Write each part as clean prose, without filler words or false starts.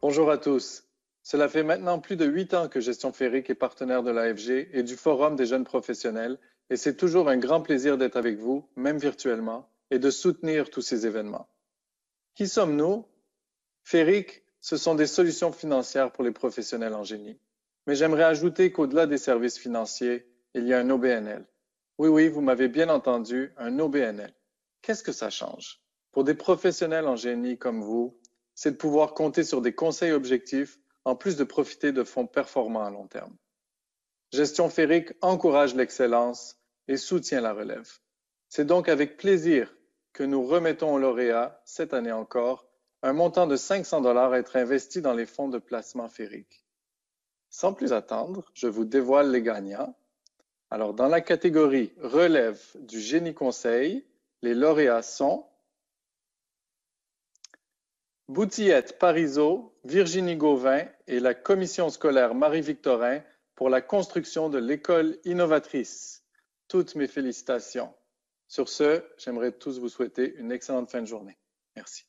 Bonjour à tous. Cela fait maintenant plus de 8 ans que Gestion Férique est partenaire de l'AFG et du Forum des jeunes professionnels, et c'est toujours un grand plaisir d'être avec vous, même virtuellement, et de soutenir tous ces événements. Qui sommes-nous? Férique, ce sont des solutions financières pour les professionnels en génie. Mais j'aimerais ajouter qu'au-delà des services financiers, il y a un OBNL. Oui, vous m'avez bien entendu, un OBNL. Qu'est-ce que ça change? Pour des professionnels en génie comme vous, c'est de pouvoir compter sur des conseils objectifs en plus de profiter de fonds performants à long terme. Gestion Férique encourage l'excellence et soutient la relève. C'est donc avec plaisir que nous remettons aux lauréats, cette année encore, un montant de 500 $ à être investi dans les fonds de placement Férique. Sans plus attendre, je vous dévoile les gagnants. Alors, dans la catégorie relève du génie conseil, les lauréats sont Boutillette Parizeau, Virginie Gauvin et la commission scolaire Marie-Victorin pour la construction de l'école innovatrice. Toutes mes félicitations. Sur ce, j'aimerais tous vous souhaiter une excellente fin de journée. Merci.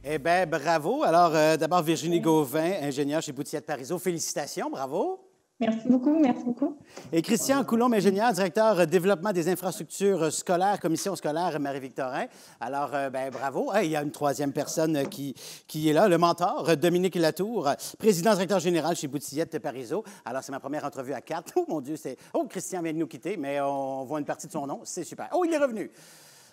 Eh bien, bravo. Alors, d'abord, Virginie Gauvin, ingénieure chez Boutillette Parizeau. Félicitations, bravo. Merci beaucoup, merci beaucoup. Et Christian Coulombe, ingénieur, directeur développement des infrastructures scolaires, commission scolaire Marie-Victorin. Alors, bravo. Il y a une troisième personne qui est là, le mentor, Dominique Latour, président directeur général chez Boutillette Parizeau. Alors, c'est ma première entrevue à quatre. Oh, mon Dieu, c'est... Oh, Christian vient de nous quitter, mais on voit une partie de son nom. C'est super. Oh, il est revenu.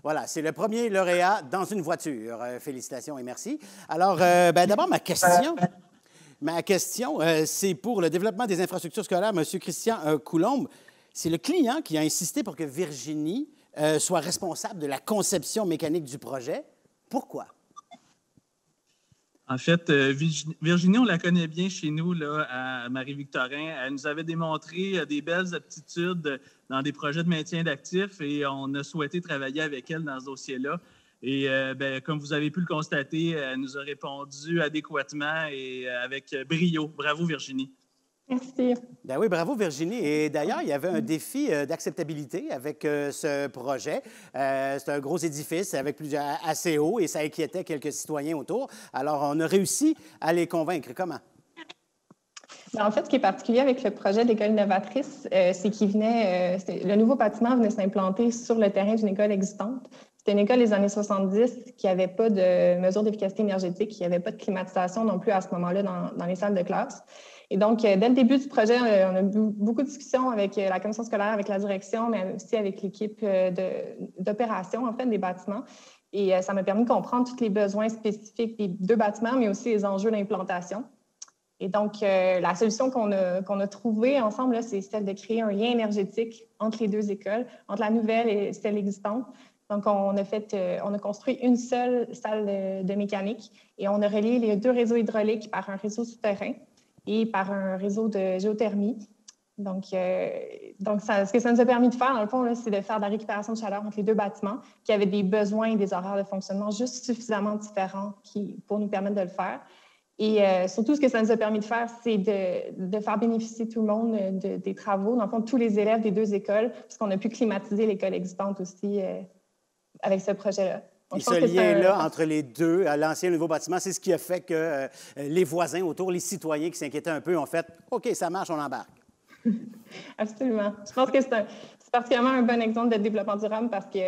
Voilà, c'est le premier lauréat dans une voiture. Félicitations et merci. Alors, d'abord, ma question, c'est pour le développement des infrastructures scolaires, M. Christian Coulombe. C'est le client qui a insisté pour que Virginie soit responsable de la conception mécanique du projet. Pourquoi? En fait, Virginie, on la connaît bien chez nous, là, à Marie-Victorin. Elle nous avait démontré des belles aptitudes dans des projets de maintien d'actifs et on a souhaité travailler avec elle dans ce dossier-là. Et comme vous avez pu le constater, elle nous a répondu adéquatement et avec brio. Bravo, Virginie. Merci. Ben oui, bravo Virginie. Et d'ailleurs, il y avait un défi d'acceptabilité avec ce projet. C'est un gros édifice avec plusieurs assez haut et ça inquiétait quelques citoyens autour. Alors, on a réussi à les convaincre. Comment? En fait, ce qui est particulier avec le projet d'école innovatrice, c'est qu'il venait, le nouveau bâtiment venait s'implanter sur le terrain d'une école existante. C'était une école des années 70 qui n'avait pas de mesures d'efficacité énergétique, qui n'avait pas de climatisation non plus à ce moment-là dans les salles de classe. Et donc, dès le début du projet, on a eu beaucoup de discussions avec la commission scolaire, avec la direction, mais aussi avec l'équipe d'opération, en fait, des bâtiments. Et ça m'a permis de comprendre tous les besoins spécifiques des deux bâtiments, mais aussi les enjeux d'implantation. Et donc, la solution qu'on a trouvée ensemble, c'est celle de créer un lien énergétique entre les deux écoles, entre la nouvelle et celle existante. Donc, on a construit une seule salle de mécanique et on a relié les deux réseaux hydrauliques par un réseau souterrain et par un réseau de géothermie. Donc ce que ça nous a permis de faire, dans le fond, c'est de faire de la récupération de chaleur entre les deux bâtiments qui avaient des besoins et des horaires de fonctionnement juste suffisamment différents pour nous permettre de le faire. Et surtout, ce que ça nous a permis de faire, c'est de faire bénéficier tout le monde des travaux, dans le fond, tous les élèves des deux écoles, puisqu'on a pu climatiser l'école existante aussi avec ce projet-là. Et ce lien-là entre les deux, l'ancien et le nouveau bâtiment, c'est ce qui a fait que les voisins autour, les citoyens qui s'inquiétaient un peu, ont fait « OK, ça marche, on embarque ». Absolument. Je pense que c'est particulièrement un bon exemple de développement durable parce que,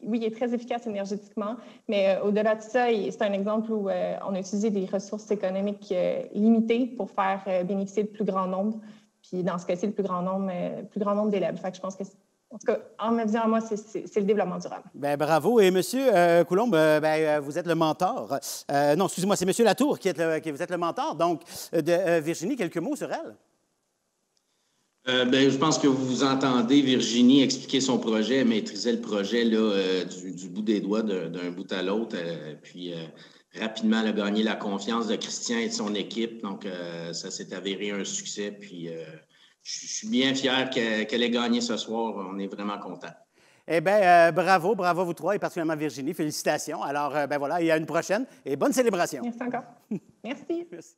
oui, il est très efficace énergétiquement, mais au-delà de ça, c'est un exemple où on a utilisé des ressources économiques limitées pour faire bénéficier le plus grand nombre. Puis, dans ce cas-ci, le plus grand nombre d'élèves. Fait que je pense que en tout cas, en me disant, moi, c'est le développement durable. Bien, bravo. Et M. Coulombe, vous êtes le mentor. Non, excusez-moi, c'est M. Latour qui vous êtes le mentor. Donc, de Virginie, quelques mots sur elle? Je pense que vous entendez Virginie expliquer son projet. Elle maîtrisait le projet là, du bout des doigts, d'un bout à l'autre. Puis, rapidement, elle a gagné la confiance de Christian et de son équipe. Donc, ça s'est avéré un succès. Puis, je suis bien fier qu'elle ait gagné ce soir. On est vraiment contents. Eh bien, bravo, bravo vous trois, et particulièrement Virginie. Félicitations. Alors, ben voilà, il y a une prochaine et bonne célébration. Merci encore. Merci. Merci.